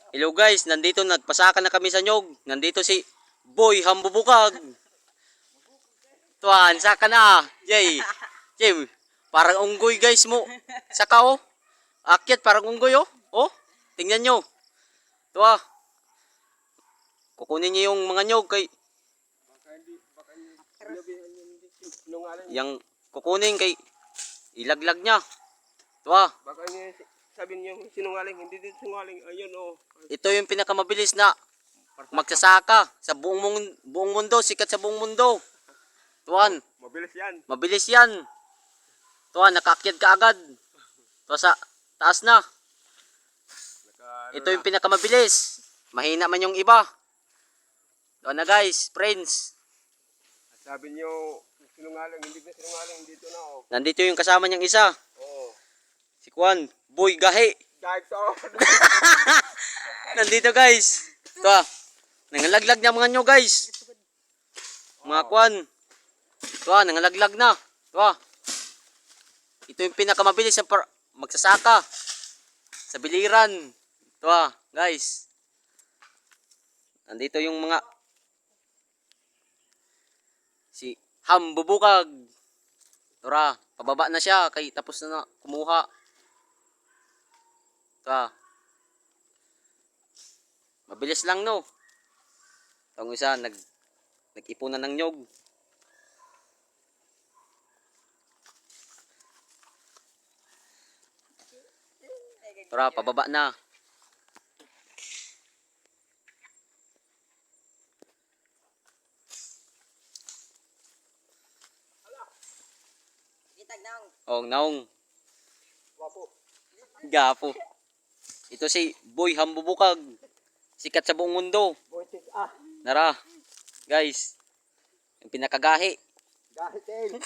Hello guys, nandito nagpasaka na kami sa nyog. Nandito si Boy Hambubukag. Tuan, saka na. Jay. Jay, parang unggoy guys mo. Saka oh. Akyat parang unggoy oh. Oh, tingnan nyo. Tuwa. Kukunin niyo yung mga nyog kay yang kukunin kay ilaglag niya. Tuwa. Baka niya sabi niyo sinungaling, hindi din sinungaling. Ayun oh. Ito yung pinakamabilis na magsasaka sa buong mundo, sikat sa buong mundo. Tuwan, Mabilis yan. mabilis yan. Tuwan, nakaakyat ka agad. Tuwa sa taas na. Ito yung pinakamabilis. Mahina man yung iba. Tuwa na guys, friends. Sabi niyo sinungaling, hindi din sinungaling dito na oh. Nandito yung kasama niyang isa. Oh. Si Juan, Boy Gahi. Guys oh. Nandito guys. Tuwa, nangalaglag na mga nyo guys. Mga Juan. Tuwa, nangalaglag na. Tuwa. Ito yung pinakamabilis na magsasaka sa biliran. Tuwa, guys. Nandito yung mga si Hambubukag. Tura, pababa na siya kay tapos na kumuha. Tuwa. Mabilis lang no. Itong isa nag-ipunan ng nyog. Tara, pababa na. Oh, naong. Gapo. Ito si Boy Hambubukag. Sikat sa buong mundo. Nara. Guys. Yung pinakagahi. Gahitin.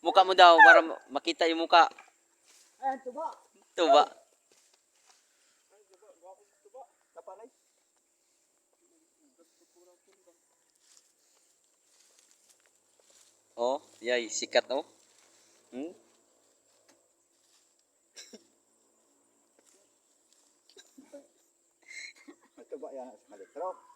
Muka mo daw para makita yung muka. Ayan, tuba. Tuba. Kapanay. Oh, yay, sikat oh. Tuba yan sa kalitro.